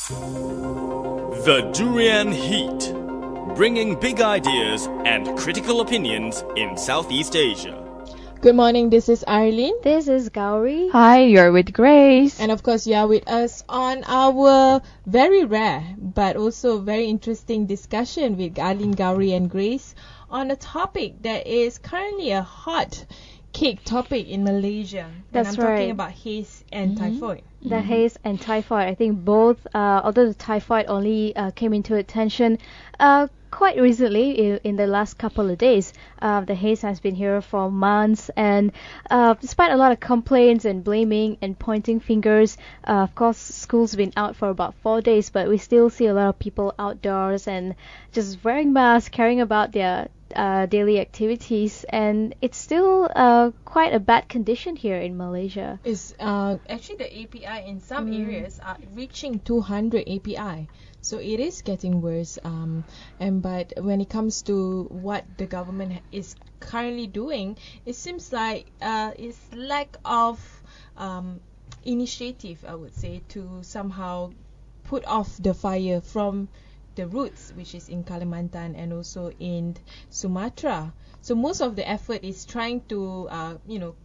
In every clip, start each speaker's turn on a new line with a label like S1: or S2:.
S1: The Durian Heat, bringing big ideas and critical opinions in Southeast Asia.
S2: Good morning, this is Arlene.
S3: This is Gowri.
S4: Hi, you're with Grace.
S2: And of course, you are with us on our very rare but also very interesting discussion with Arlene, Gowri and Grace on a topic that is currently a hot cake topic in Malaysia.
S3: That's
S2: and I'm talking
S3: right.
S2: about haze and typhoid.
S3: The haze and typhoid. I think both, although the typhoid only came into attention quite recently in the last couple of days. The haze has been here for months, and despite a lot of complaints and blaming and pointing fingers, of course school's been out for about 4 days, but we still see a lot of people outdoors and just wearing masks, caring about their daily activities, and it's still quite a bad condition here in Malaysia.
S2: It's actually the API in some areas are reaching 200 API. So it is getting worse, but when it comes to what the government is currently doing, it seems like it's lack of initiative, I would say, to somehow put off the fire from the roots, which is in Kalimantan and also in Sumatra. So most of the effort is trying to,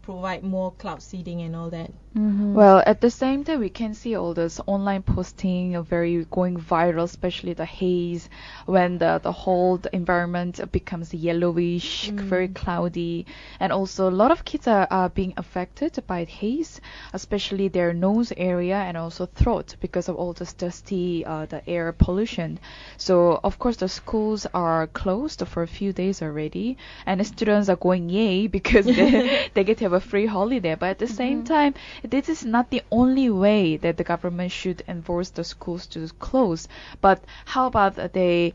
S2: provide more cloud seeding and all that.
S4: Well, at the same time, we can see all this online posting very going viral, especially the haze, when the whole environment becomes yellowish, very cloudy, and also a lot of kids are being affected by haze, especially their nose area and also throat because of all this dusty the air pollution. So of course the schools are closed for a few days already, and the students are going yay because they get to have a free holiday. But at the same time, this is not the only way that the government should enforce the schools to close. But how about we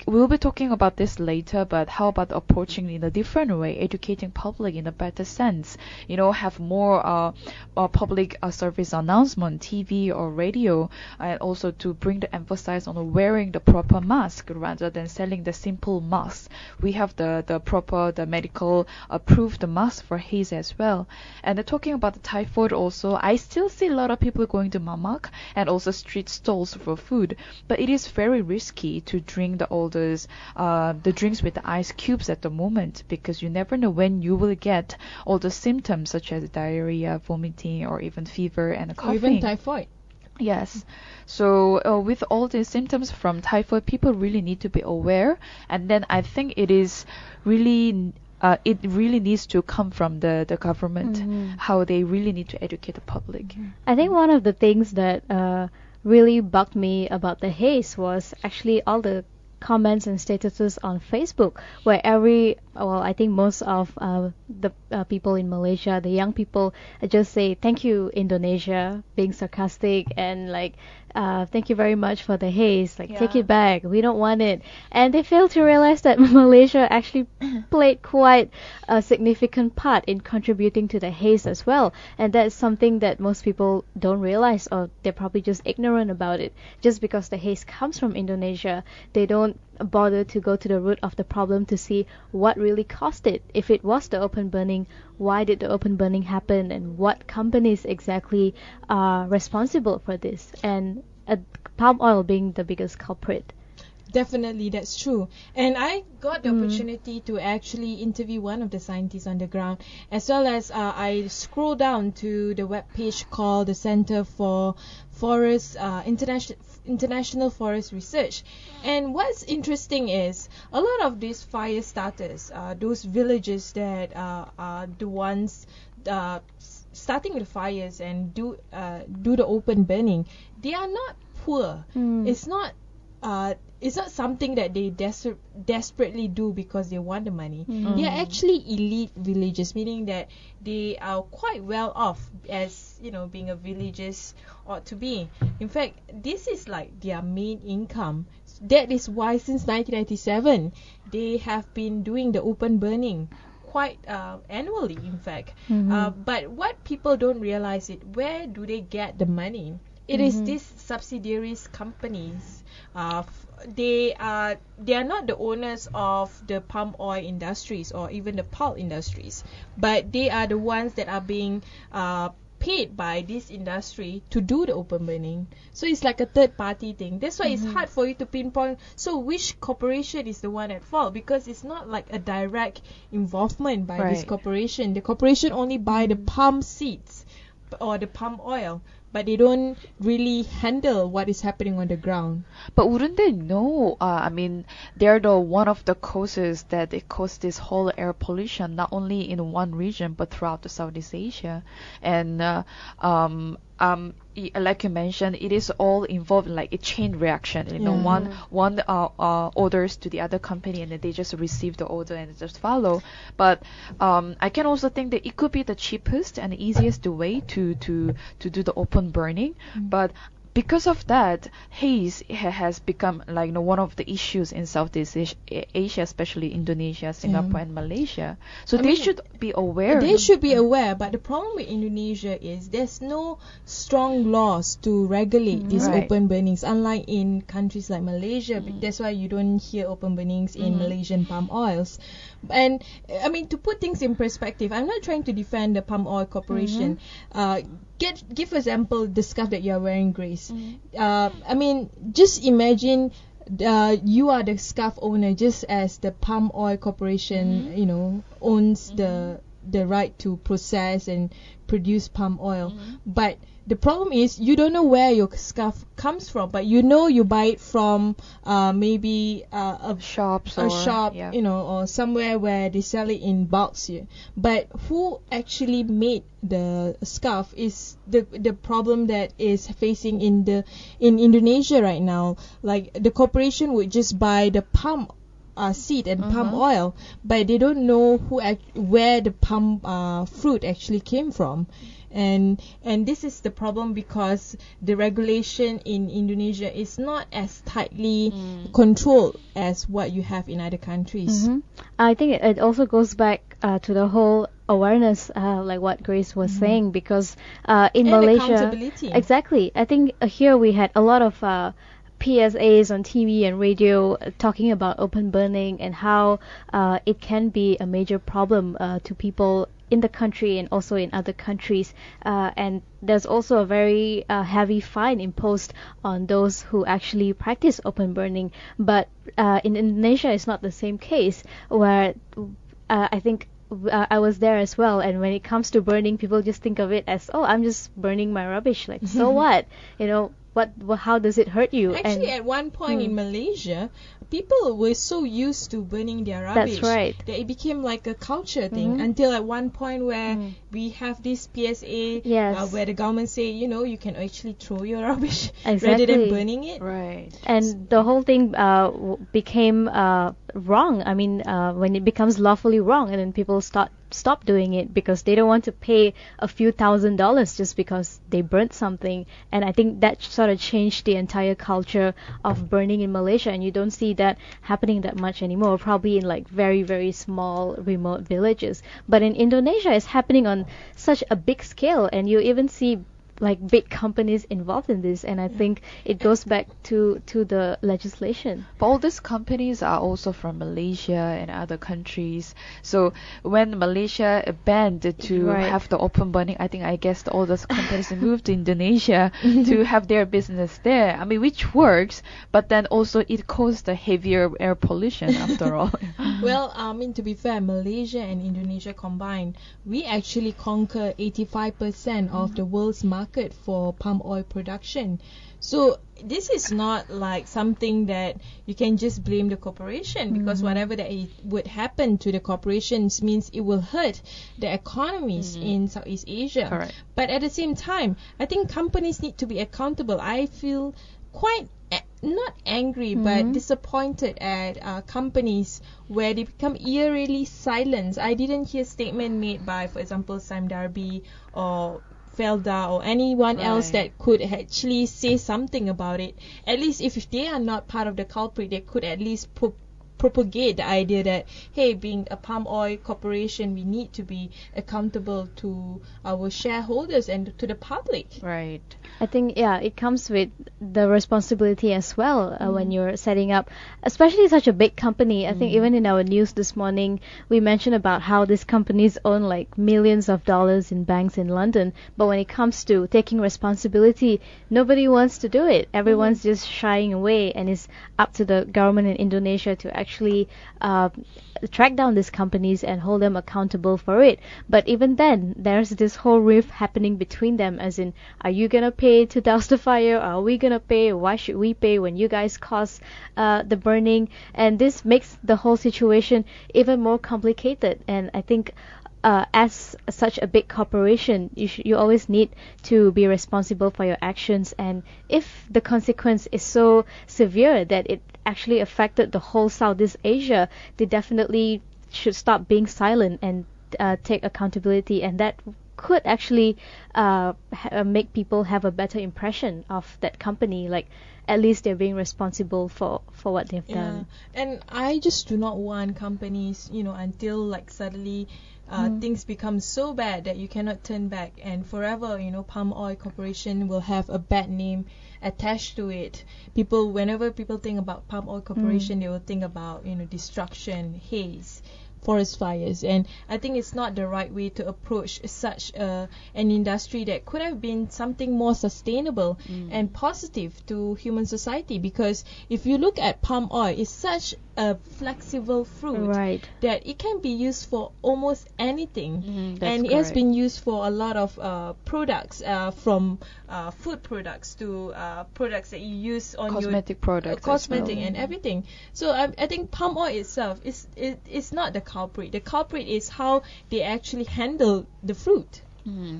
S4: will be talking about this later, but how about approaching in a different way, educating public in a better sense, have more public service announcement, TV or radio, and also to bring the emphasis on wearing the proper mask rather than selling the simple mask. We have the proper, the medical approved mask for haze as well. And talking about the typhoid also, I still see a lot of people going to mamak and also street stalls for food, but it is very risky to drink all those the drinks with the ice cubes at the moment, because you never know when you will get all the symptoms such as diarrhea, vomiting, or even fever and coughing.
S2: Or even typhoid.
S4: Yes. So with all these symptoms from typhoid, people really need to be aware. And then I think it really needs to come from the government, how they really need to educate the public.
S3: I think one of the things that really bugged me about the haze was actually all the comments and statuses on Facebook, where I think most of the people in Malaysia, the young people, just say thank you Indonesia, being sarcastic and like thank you very much for the haze, take it back, we don't want it. And they fail to realize that Malaysia actually played quite a significant part in contributing to the haze as well, and that's something that most people don't realize, or they're probably just ignorant about it. Just because the haze comes from Indonesia, they don't bother to go to the root of the problem to see what really caused it. If it was the open burning, why did the open burning happen, and what companies exactly are responsible for this, and palm oil being the biggest culprit.
S2: Definitely, that's true. And I got the opportunity to actually interview one of the scientists on the ground, as well as I scroll down to the webpage called the Center for Forest International Forest Research. And what's interesting is a lot of these fire starters, those villages that are the ones starting with fires and do the open burning, they are not poor. It's not something that they desperately do because they want the money. They are actually elite villages, meaning that they are quite well off, as being a villages ought to be. In fact, this is like their main income. That is why since 1997 they have been doing the open burning quite annually, in fact. But what people don't realize is, where do they get the money? It is these subsidiaries companies. They are not the owners of the palm oil industries or even the pulp industries, but they are the ones that are being paid by this industry to do the open burning. So it's like a third party thing. That's why it's hard for you to pinpoint. So which corporation is the one at fault? Because it's not like a direct involvement by this corporation. The corporation only buy the palm seeds or the palm oil, but they don't really handle what is happening on the ground.
S4: But wouldn't they know? I mean, they're the one of the causes that it caused this whole air pollution, not only in one region but throughout the Southeast Asia. And like you mentioned, it is all involved in like a chain reaction. You know, one orders to the other company, and then they just receive the order and just follow. But I can also think that it could be the cheapest and easiest way to do the open burning. But because of that, haze has become like one of the issues in Southeast Asia, especially Indonesia, Singapore, and Malaysia. So they should be aware.
S2: They should be aware, but the problem with Indonesia is there's no strong laws to regulate these open burnings, unlike in countries like Malaysia. That's why you don't hear open burnings in Malaysian palm oils. And I mean, to put things in perspective, I'm not trying to defend the palm oil corporation. Give example the scarf that you're wearing, Grace. I mean, just imagine you are the scarf owner, just as the palm oil corporation, you know, owns the right to process and produce palm oil. But the problem is you don't know where your scarf comes from, but you know you buy it from maybe a shop, you know, or somewhere where they sell it in bulks here. But who actually made the scarf is the problem that is facing in Indonesia right now. Like the corporation would just buy the palm seed and palm oil, but they don't know where the palm fruit actually came from. And this is the problem because the regulation in Indonesia is not as tightly controlled as what you have in other countries.
S3: I think it also goes back to the whole awareness, like what Grace was saying, because in Malaysia, exactly. I think here we had a lot of PSAs on TV and radio talking about open burning and how it can be a major problem to people in the country and also in other countries, and there's also a very heavy fine imposed on those who actually practice open burning. But in Indonesia it's not the same case, where I think I was there as well, and when it comes to burning, people just think of it as, oh, I'm just burning my rubbish, like so what, you know, how does it hurt you?
S2: Actually, at one point in Malaysia, people were so used to burning their rubbish that it became like a culture thing, until at one point where we have this PSA where the government say, you know, you can actually throw your rubbish rather than burning it.
S3: And the whole thing became wrong. I mean, when it becomes lawfully wrong, and then people stop doing it because they don't want to pay a few $1,000s just because they burnt something. And I think that sort of changed the entire culture of burning in Malaysia, and you don't see that happening that much anymore, probably in like very, very small remote villages. But in Indonesia it's happening on such a big scale, and you even see like big companies involved in this, and I think it goes back to the legislation.
S4: But all these companies are also from Malaysia and other countries. So when Malaysia banned to have the open burning, I guess all those companies moved to Indonesia to have their business there. I mean, which works, but then also it caused a heavier air pollution after all.
S2: Well, I mean, to be fair, Malaysia and Indonesia combined, we actually conquer 85% of the world's market for palm oil production. So this is not like something that you can just blame the corporation, because whatever that it would happen to the corporations means it will hurt the economies in Southeast Asia. But at the same time, I think companies need to be accountable. I feel quite not angry but disappointed at companies where they become eerily silent. I didn't hear statement made by, for example, Sam Darby or Felda or anyone else that could actually say something about it. At least if they are not part of the culprit, they could at least propagate the idea that, hey, being a palm oil corporation, we need to be accountable to our shareholders and to the public.
S3: I think it comes with the responsibility as well when you're setting up, especially such a big company. I think even in our news this morning, we mentioned about how these companies own like millions of dollars in banks in London. But when it comes to taking responsibility, nobody wants to do it. Everyone's just shying away, and it's up to the government in Indonesia to actually track down these companies and hold them accountable for it. But even then, there's this whole rift happening between them, as in, are you gonna pay to douse the fire? Are we gonna pay? Why should we pay when you guys cause the burning? And this makes the whole situation even more complicated. And I think as such a big corporation, you always need to be responsible for your actions. And if the consequence is so severe that it actually affected the whole Southeast Asia, they definitely should stop being silent and take accountability. And that could actually make people have a better impression of that company. Like, at least they're being responsible for what they've done.
S2: And I just do not want companies, until like suddenly things become so bad that you cannot turn back, and forever, Palm Oil Corporation will have a bad name attached to it. Whenever people think about Palm Oil Corporation, they will think about, destruction, haze, forest fires. And I think it's not the right way to approach such an industry that could have been something more sustainable and positive to human society. Because if you look at palm oil, it's such a flexible fruit that it can be used for almost anything. And it has been used for a lot of products, from food products to products that you use on
S4: cosmetic products,
S2: cosmetic and everything. So I think palm oil itself is not the culprit. The culprit is how they actually handle the fruit.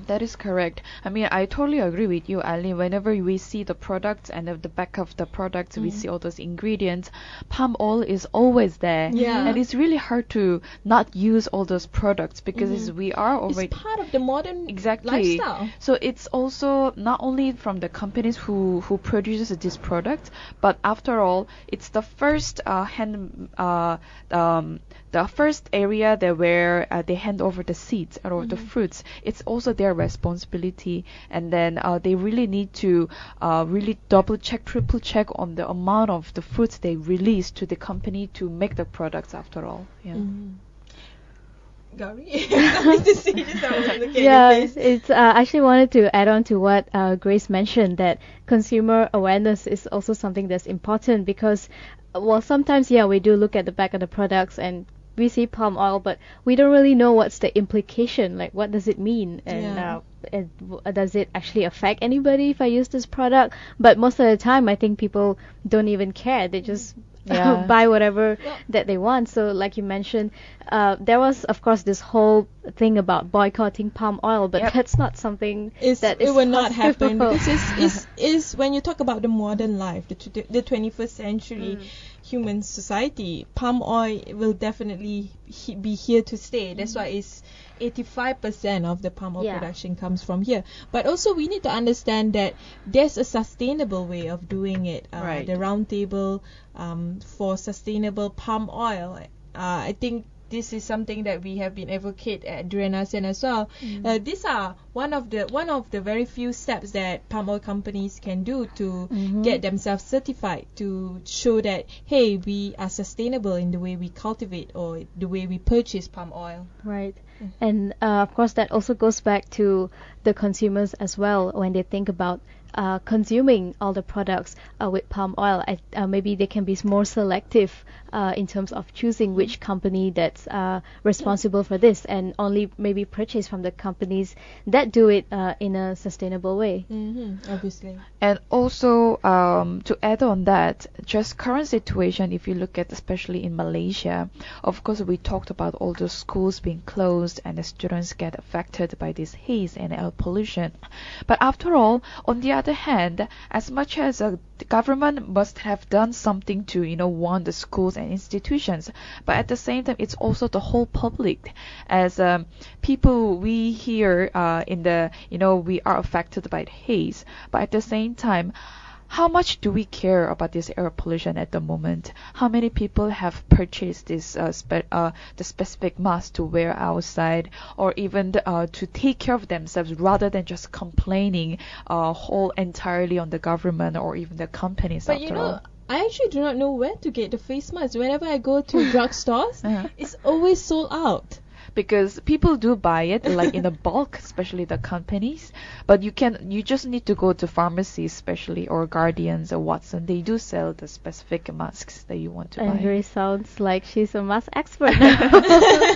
S4: That is correct. I mean, I totally agree with you, Arlene. Whenever we see the products and at the back of the products, we see all those ingredients. Palm oil is always there.
S2: Yeah.
S4: And it's really hard to not use all those products because we are already...
S2: It's part of the modern lifestyle.
S4: So it's also not only from the companies who produces this product, but after all, it's the first the first area that where they hand over the seeds or the fruits. It's also their responsibility, and then they really need to really double check, triple check on the amount of the fruits they release to the company to make the products after all.
S2: Gowri, something to say just I was looking
S3: Yeah,
S2: at your face.
S3: it's I actually wanted to add on to what Grace mentioned, that consumer awareness is also something that's important, because well, sometimes we do look at the back of the products and we see palm oil, but we don't really know what's the implication, like what does it mean, and does it actually affect anybody if I use this product? But most of the time I think people don't even care. They just buy whatever that they want. So like you mentioned, there was of course this whole thing about boycotting palm oil, but that's not something that
S2: it
S3: is
S2: will not happen,
S3: possible.
S2: because it's when you talk about the modern life, the 21st century human society, palm oil will definitely be here to stay. That's why it's 85% of the palm oil production comes from here. But also we need to understand that there's a sustainable way of doing it. The round table for sustainable palm oil, I think this is something that we have been advocate at Durian ASEAN as well. These are one of the very few steps that palm oil companies can do to get themselves certified, to show that hey, we are sustainable in the way we cultivate or the way we purchase palm oil.
S3: Right. And of course that also goes back to the consumers as well when they think about consuming all the products with palm oil. Maybe they can be more selective in terms of choosing which company that's responsible for this, and only maybe purchase from the companies that do it in a sustainable way.
S2: Obviously.
S4: And also to add on that, just current situation, if you look at especially in Malaysia, of course we talked about all the schools being closed and the students get affected by this haze and air pollution. But after all, on the other hand, as much as the government must have done something to warn the schools and institutions, but at the same time it's also the whole public. As people, we here in the we are affected by the haze, but at the same time, how much do we care about this air pollution at the moment? How many people have purchased this the specific mask to wear outside, or even to take care of themselves rather than just complaining whole entirely on the government or even the companies?
S2: But
S4: after all.
S2: I actually do not know where to get the face mask. Whenever I go to drugstores,
S4: Uh-huh.
S2: it's always sold out.
S4: Because people do buy it like in a bulk, especially the companies. But you just need to go to pharmacies, especially, or Guardians or Watson. They do sell the specific masks that you want to buy.
S3: Andrea sounds like she's a mask expert.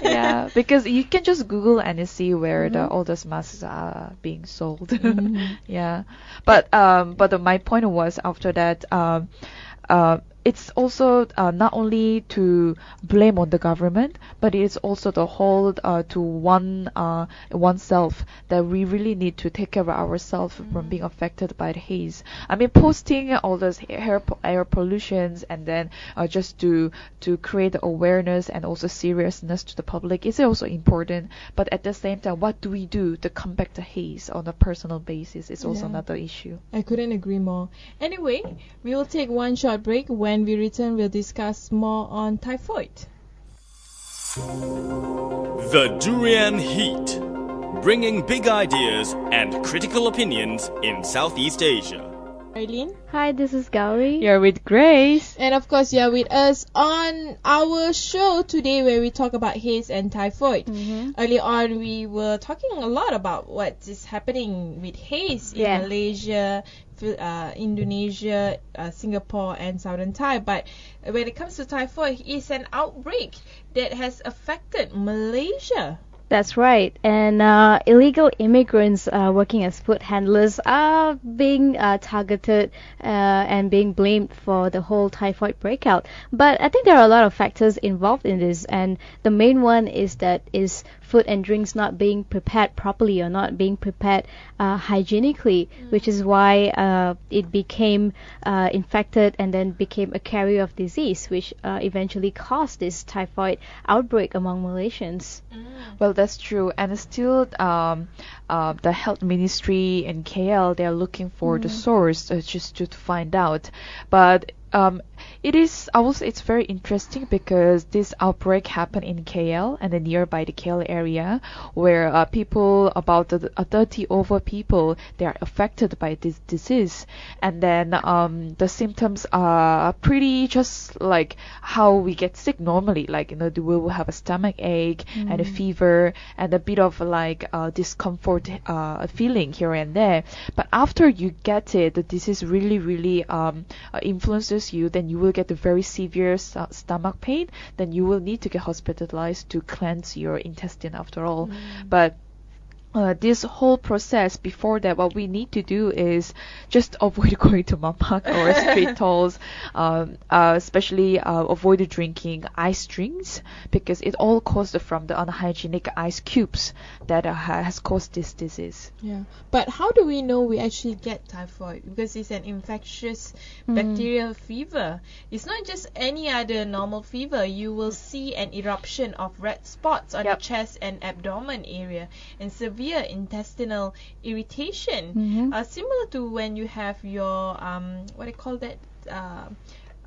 S4: Yeah, because you can just Google and you see where all those masks are being sold. Yeah, but my point was after that. It's also not only to blame on the government, but it's also the whole to oneself, that we really need to take care of ourselves from being affected by the haze. I mean, posting all those air pollutions and then just to create awareness and also seriousness to the public is also important. But at the same time, what do we do to combat the haze on a personal basis is also another issue.
S2: I couldn't agree more. Anyway, we will take one short break. When we return, we'll discuss more on typhoid.
S1: The Durian Heat, bringing big ideas and critical opinions in Southeast Asia.
S2: Arlene?
S3: Hi, this is Gowri.
S4: You're with Grace.
S2: And of course, you are with us on our show today where we talk about haze and typhoid. Earlier on, we were talking a lot about what is happening with haze in Malaysia, Indonesia, Singapore, and Southern Thai. But when it comes to typhoid, it's an outbreak that has affected Malaysia.
S3: That's right. And illegal immigrants working as food handlers are being targeted and being blamed for the whole typhoid breakout. But I think there are a lot of factors involved in this, and the main one is that food and drinks not being prepared properly or not being prepared hygienically, which is why it became infected and then became a carrier of disease, which eventually caused this typhoid outbreak among Malaysians.
S4: Well, that's true, and still the health ministry in KL, they are looking for the source just to find out. But it is, I will say, it's very interesting because this outbreak happened in KL and then nearby the KL area, where people, about 30 over people, they are affected by this disease, and then the symptoms are pretty just like how we get sick normally, like, we will have a stomach ache and a fever and a bit of like discomfort feeling here and there. But after you get it, the disease really influences you, then you will get a very severe stomach pain, then you will need to get hospitalized to cleanse your intestine after all. But this whole process before that, what we need to do is just avoid going to mamak or street stalls, especially avoid drinking ice drinks, because it all caused from the unhygienic ice cubes that has caused this disease.
S2: Yeah, but how do we know we actually get typhoid? Because it's an infectious bacterial fever. It's not just any other normal fever. You will see an eruption of red spots on the chest and abdomen area, and severe intestinal irritation, similar to when you have your what do you call that,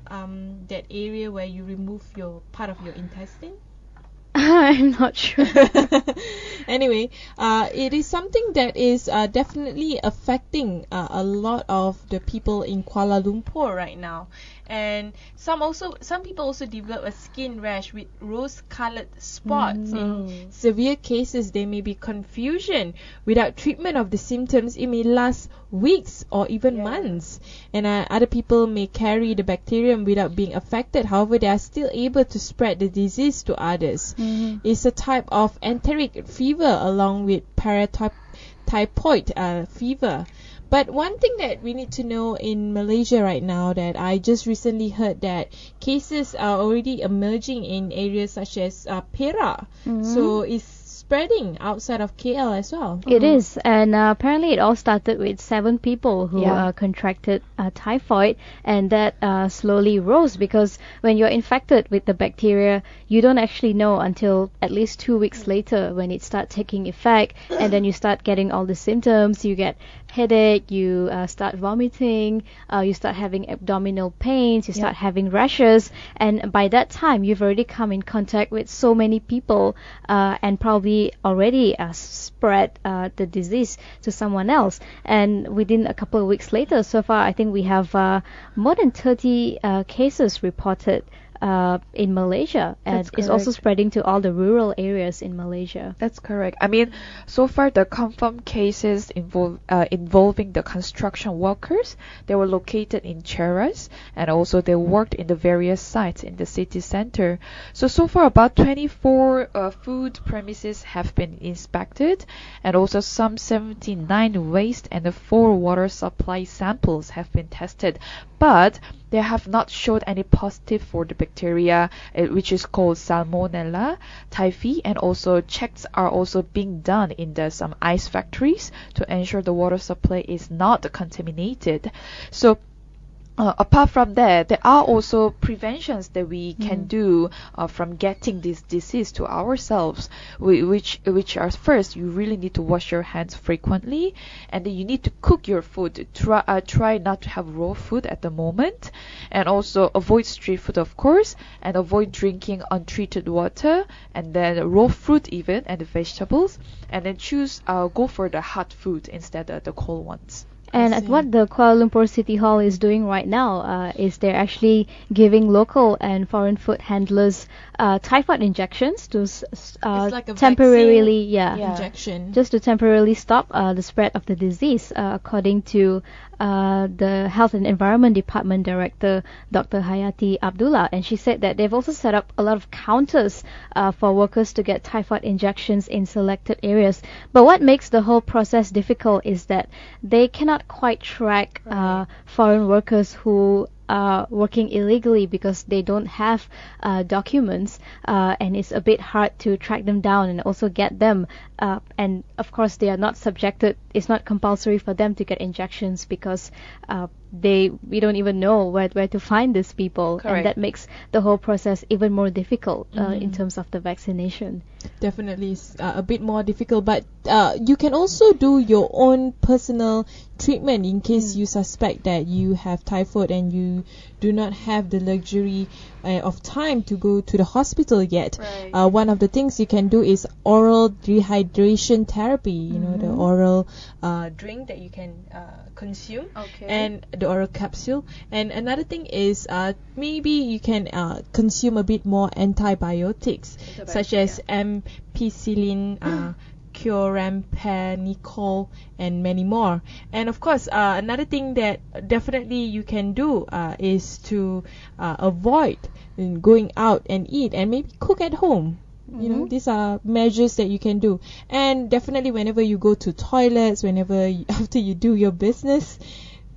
S2: that area where you remove your part of your intestine.
S3: I'm not sure.
S2: Anyway, it is something that is definitely affecting a lot of the people in Kuala Lumpur right now. And some people also develop a skin rash with rose-colored spots. In severe cases, there may be confusion. Without treatment of the symptoms, it may last weeks or even months. And other people may carry the bacterium without being affected. However, they are still able to spread the disease to others. It's a type of enteric fever along with paratyphoid fever. But one thing that we need to know in Malaysia right now, that I just recently heard that cases are already emerging in areas such as Perak. So it's spreading outside of KL as well.
S3: It is, and apparently it all started with 7 people who
S4: Yeah.
S3: contracted typhoid, and that slowly rose because when you're infected with the bacteria, you don't actually know until at least 2 weeks later when it starts taking effect, and then you start getting all the symptoms. You get headache, you start vomiting, you start having abdominal pains, you start having rashes, and by that time you've already come in contact with so many people and probably already spread the disease to someone else. And within a couple of weeks later, so far I think we have more than 30 cases reported in Malaysia, and
S4: That's
S3: it's also
S4: correct.
S3: spreading to all the rural areas in Malaysia.
S4: That's correct. I mean, so far the confirmed cases involving the construction workers, they were located in Cheras, and also they worked in the various sites in the city center. So far about 24 food premises have been inspected, and also some 79 waste and 4 water supply samples have been tested. But they have not showed any positive for the bacteria, which is called Salmonella typhi, and also checks are also being done in some ice factories to ensure the water supply is not contaminated. So apart from that, there are also preventions that we can do from getting this disease to ourselves, which are first, you really need to wash your hands frequently, and then you need to cook your food. Try not to have raw food at the moment, and also avoid street food, of course, and avoid drinking untreated water, and then raw fruit even, and the vegetables, and then go for the hot food instead of the cold ones.
S3: And at what the Kuala Lumpur City Hall is doing right now is they're actually giving local and foreign food handlers typhoid injections to
S2: It's like a
S3: temporarily,
S2: vaccine injection.
S3: just to temporarily stop the spread of the disease, according to the Health and Environment Department Director, Dr. Hayati Abdullah. And she said that they've also set up a lot of counters for workers to get typhoid injections in selected areas. But what makes the whole process difficult is that they cannot quite track foreign workers who are working illegally because they don't have documents, and it's a bit hard to track them down and also get them. And of course, they are not subjected. It's not compulsory for them to get injections because we don't even know where to find these people,
S4: Correct.
S3: and that makes the whole process even more difficult in terms of the vaccination.
S2: Definitely a bit more difficult, but you can also do your own personal treatment in case you suspect that you have typhoid and you do not have the luxury of time to go to the hospital yet.
S4: Right.
S2: One of the things you can do is oral dehydration therapy, the oral drink that you can consume,
S4: Okay.
S2: and the oral capsule. And another thing is maybe you can consume a bit more antibiotics, such as ampicillin, chloramphenicol, and many more. And of course, another thing that definitely you can do is to avoid going out and eat, and maybe cook at home. These are measures that you can do. And definitely whenever you go to toilets, after you do your business,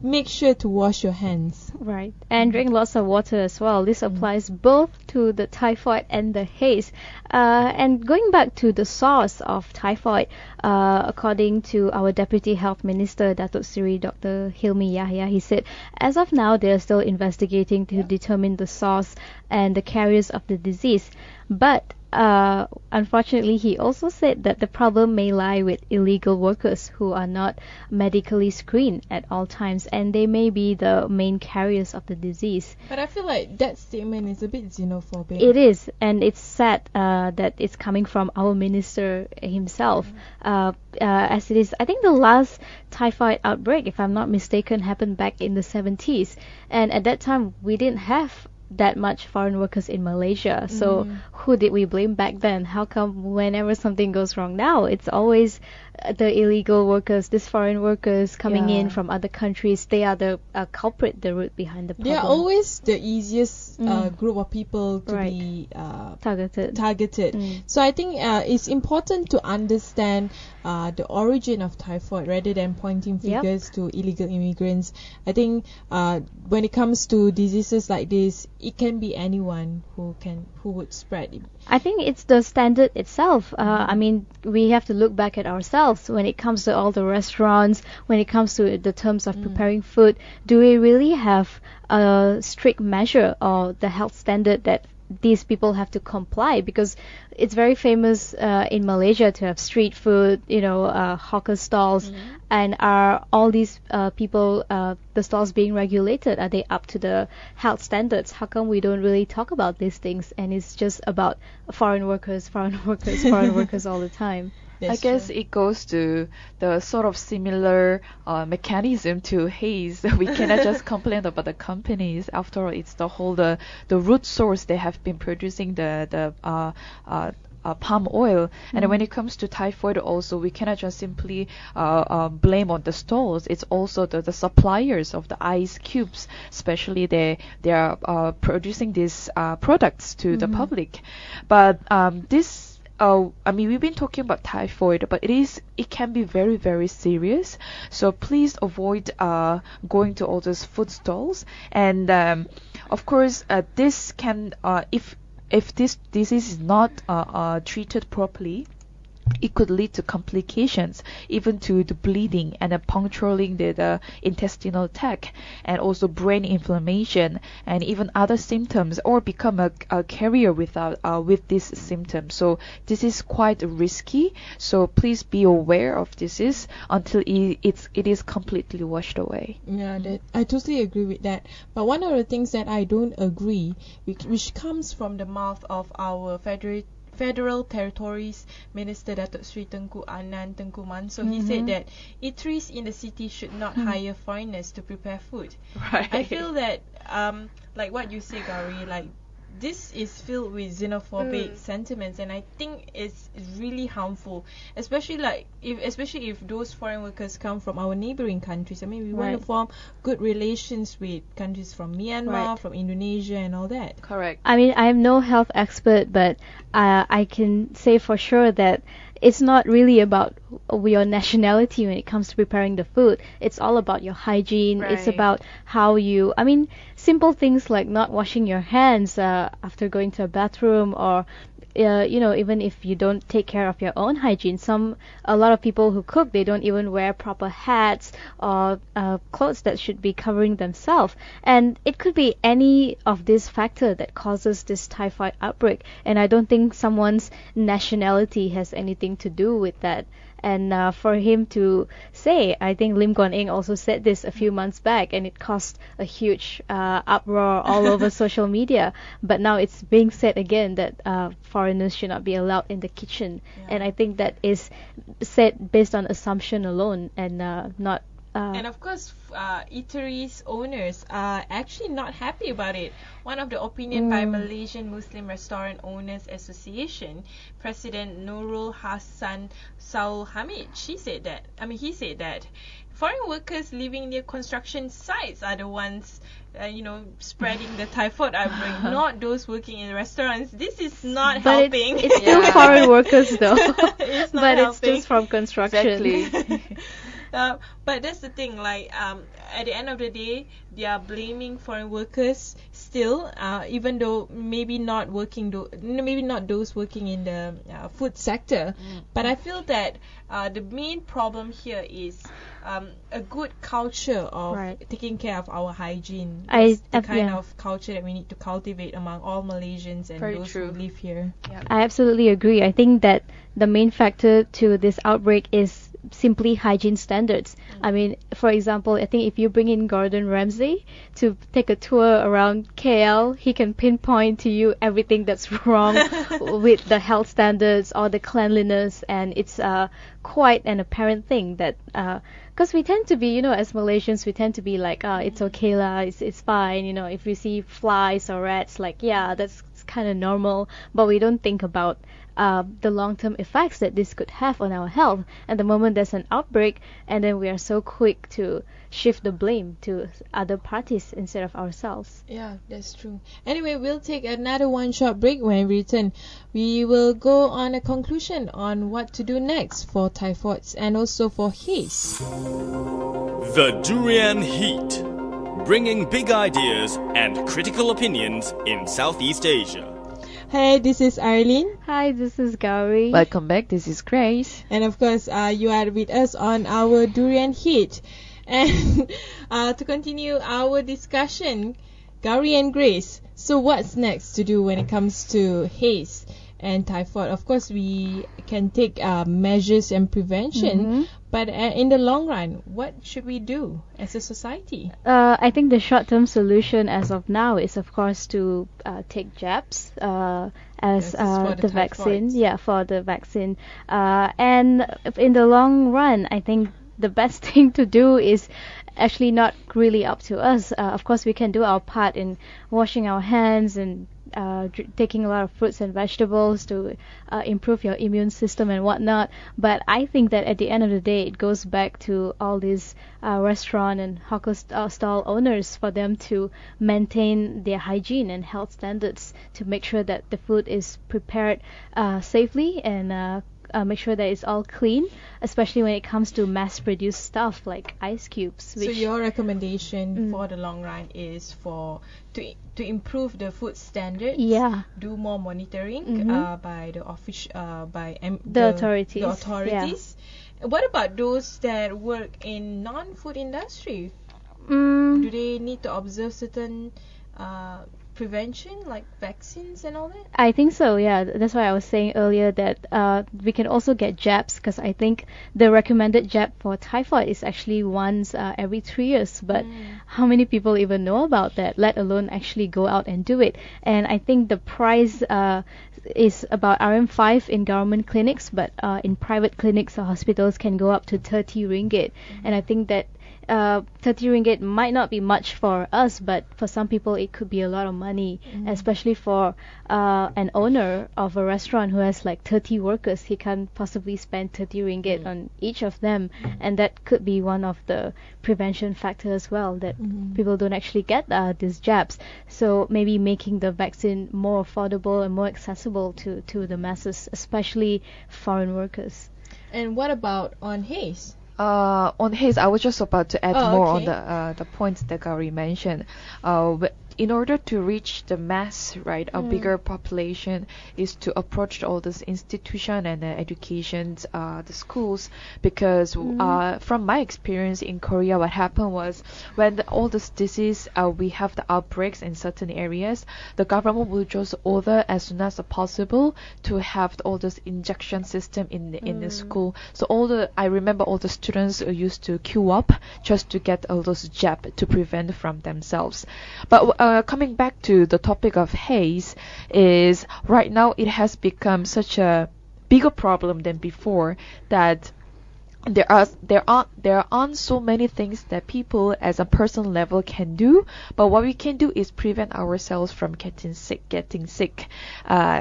S2: make sure to wash your hands.
S3: Right, and drink lots of water as well. This applies both to the typhoid and the haze. And going back to the source of typhoid, according to our Deputy Health Minister, Datuk Seri Dr. Hilmi Yahya, he said, as of now, they are still investigating to determine the source and the carriers of the disease. But unfortunately, he also said that the problem may lie with illegal workers who are not medically screened at all times, and they may be the main carriers of the disease.
S2: But I feel like that statement is a bit xenophobic.
S3: It is, and it's sad that it's coming from our minister himself. As it is, I think the last typhoid outbreak, if I'm not mistaken, happened back in the 70s, and at that time we didn't have that much foreign workers in Malaysia. So who did we blame back then? How come whenever something goes wrong now, it's always the illegal workers, these foreign workers coming in from other countries? They are the culprit, the root behind the problem.
S2: They are always the easiest group of people to
S3: Right.
S2: be
S3: targeted.
S2: So I think it's important to understand the origin of typhoid rather than pointing fingers to illegal immigrants. I think when it comes to diseases like this, it can be anyone who would spread it.
S3: I think it's the standard itself. I mean, we have to look back at ourselves when it comes to all the restaurants, when it comes to the terms of preparing food. Do we really have a strict measure or the health standard that these people have to comply? Because it's very famous in Malaysia to have street food, hawker stalls, and are all these people, the stalls being regulated? Are they up to the health standards? How come we don't really talk about these things, and it's just about foreign workers, foreign workers all the time?
S4: I guess it goes to the sort of similar mechanism to Haze. We cannot just complain about the companies. After all, it's the root source they have been producing the palm oil. And when it comes to typhoid also, we cannot just simply blame on the stalls. It's also the suppliers of the ice cubes, especially they are producing these products to the public. But this I mean, we've been talking about typhoid, but it can be very, very serious. So please avoid going to all those food stalls. And of course, this can if this disease is not treated properly, it could lead to complications, even to the bleeding and puncturing the intestinal tract, and also brain inflammation, and even other symptoms, or become a carrier with these symptoms. So this is quite risky. So please be aware of this until it is completely washed away.
S2: Yeah, I totally agree with that. But one of the things that I don't agree, which comes from the mouth of our Federal Territories Minister Datuk Sri Tengku Anand Tengku Mansor, he said that eateries in the city should not hire foreigners to prepare food.
S4: Right.
S2: I feel that, like what you say, Gowri, like this is filled with xenophobic sentiments, and I think it's really harmful, especially if those foreign workers come from our neighboring countries. I mean, we want to form good relations with countries from Myanmar, from Indonesia, and all that.
S4: Correct.
S3: I mean, I am no health expert, but I can say for sure that it's not really about your nationality when it comes to preparing the food. It's all about your hygiene.
S4: Right.
S3: It's about how you, I mean, simple things like not washing your hands after going to a bathroom, or even if you don't take care of your own hygiene. A lot of people who cook, they don't even wear proper hats or clothes that should be covering themselves. And it could be any of this factor that causes this typhoid outbreak. And I don't think someone's nationality has anything to do with that. And for him to say, I think Lim Guan Eng also said this a few months back, and it caused a huge uproar all over social media. But now it's being said again that foreigners should not be allowed in the kitchen. Yeah. And I think that is said based on assumption alone, and not...
S2: and of course, eateries owners are actually not happy about it. One of the opinion by Malaysian Muslim Restaurant Owners Association, President Nurul Hassan Saul Hamid, he said that foreign workers living near construction sites are the ones spreading the typhoid outbreak, not those working in restaurants. This is not helping.
S3: It's still foreign workers though.
S2: It's not
S3: but
S2: helping.
S3: It's just from construction.
S4: Exactly.
S2: But that's the thing, like at the end of the day, they are blaming foreign workers still, even though maybe not those working in the food sector. But I feel that the main problem here is a good culture of taking care of our hygiene. That's the kind of culture that we need to cultivate among all Malaysians and those who live here.
S3: Yeah. I absolutely agree. I think that the main factor to this outbreak is simply hygiene standards. I mean, for example, I think if you bring in Gordon Ramsay to take a tour around KL, he can pinpoint to you everything that's wrong with the health standards or the cleanliness, and it's quite an apparent thing that because we tend to be, as Malaysians, we tend to be like, it's okay lah, it's fine, if we see flies or rats, like, that's kind of normal, but we don't think about the long-term effects that this could have on our health. And the moment there's an outbreak, and then we are so quick to shift the blame to other parties instead of ourselves.
S2: Yeah, that's true. Anyway, we'll take another one short break. When we return, we will go on a conclusion on what to do next for typhoids and also for haze.
S1: The Durian Heat, bringing big ideas and critical opinions in Southeast Asia.
S2: Hey, this is Arlene.
S3: Hi, this is Gowri.
S4: Welcome back, this is Grace.
S2: And of course, you are with us on our Durian Heat. And to continue our discussion, Gowri and Grace, so what's next to do when it comes to haze and typhoid? Of course, we can take measures and prevention, but in the long run, what should we do as a society?
S3: I think the short-term solution as of now is, of course, to take jabs as the vaccine. Yeah, for the vaccine. And in the long run, I think the best thing to do is actually not really up to us. Of course, we can do our part in washing our hands and taking a lot of fruits and vegetables to improve your immune system and whatnot. But I think that at the end of the day, it goes back to all these restaurant and hawker stall owners for them to maintain their hygiene and health standards to make sure that the food is prepared safely and make sure that it's all clean, especially when it comes to mass-produced stuff like ice cubes.
S2: So your recommendation for the long run is to improve the food standards.
S3: Yeah.
S2: Do more monitoring by the
S3: authorities.
S2: The authorities.
S3: Yeah.
S2: What about those that work in non-food industry? Do they need to observe certain prevention, like vaccines and all that?
S3: I think so, yeah. That's why I was saying earlier that we can also get jabs, because I think the recommended jab for typhoid is actually once every 3 years. But how many people even know about that, let alone actually go out and do it? And I think the price is about RM5 in government clinics, but in private clinics or hospitals can go up to 30 ringgit. And I think that 30 ringgit might not be much for us, but for some people it could be a lot of money, especially for an owner of a restaurant who has like 30 workers. He can't possibly spend 30 ringgit on each of them, and that could be one of the prevention factors as well, that people don't actually get these jabs. So maybe making the vaccine more affordable and more accessible to the masses, especially foreign workers.
S2: And what about on haze?
S4: On haze, I was just about to add more
S2: okay.
S4: on the points that Gowri mentioned. In order to reach the mass, right, a bigger population, is to approach all this institution and educations, the schools, because from my experience in Korea, what happened was when all this disease, we have the outbreaks in certain areas, the government will just order as soon as possible to have all this injection system in the school. So I remember all the students used to queue up just to get all those jab to prevent from themselves. But coming back to the topic of haze, is right now it has become such a bigger problem than before that there aren't so many things that people as a personal level can do, but what we can do is prevent ourselves from getting sick,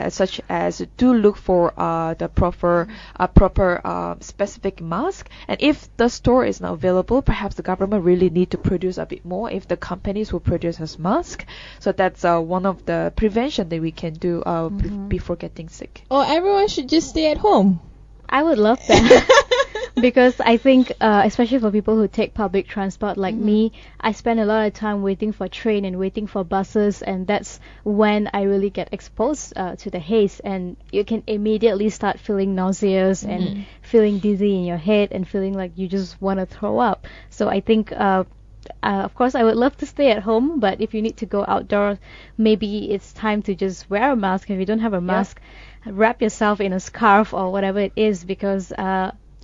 S4: such as do look for the proper specific mask. And if the store is not available, perhaps the government really need to produce a bit more if the companies will produce us mask. So that's one of the prevention that we can do before getting sick.
S2: Or everyone should just stay at home.
S3: I would love that. Because I think, especially for people who take public transport like me, I spend a lot of time waiting for train and waiting for buses, and that's when I really get exposed to the haze, and you can immediately start feeling nauseous and feeling dizzy in your head and feeling like you just want to throw up. So I think of course, I would love to stay at home, but if you need to go outdoors, maybe it's time to just wear a mask. If you don't have a mask, wrap yourself in a scarf or whatever it is, because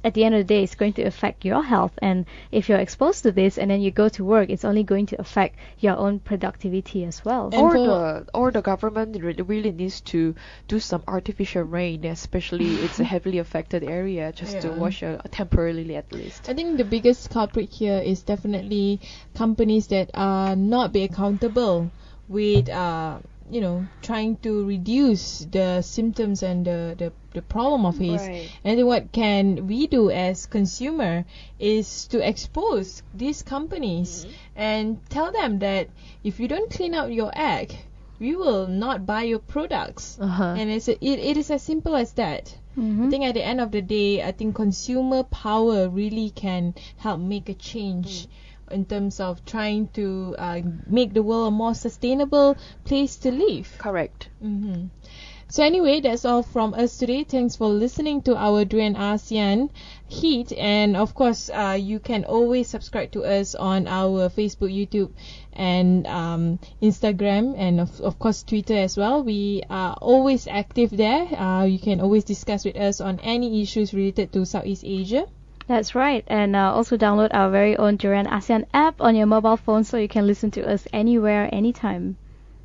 S3: at the end of the day, it's going to affect your health. And if you're exposed to this and then you go to work, it's only going to affect your own productivity as well.
S4: Or the government really needs to do some artificial rain, especially it's a heavily affected area, just to wash temporarily at least.
S2: I think the biggest culprit here is definitely companies that are not be accountable with trying to reduce the symptoms and the problem of haze.
S3: Right.
S2: And then what can we do as consumer is to expose these companies and tell them that if you don't clean out your act, we will not buy your products. And it is as simple as that. I think at the end of the day, I think consumer power really can help make a change in terms of trying to make the world a more sustainable place to live.
S4: Correct.
S2: Mm-hmm. So anyway, that's all from us today. Thanks for listening to our Durian ASEAN Heat, and of course you can always subscribe to us on our Facebook, YouTube and Instagram, and of course Twitter as well. We are always active there. You can always discuss with us on any issues related to Southeast Asia.
S3: That's right. And also download our very own Durian ASEAN app on your mobile phone so you can listen to us anywhere, anytime.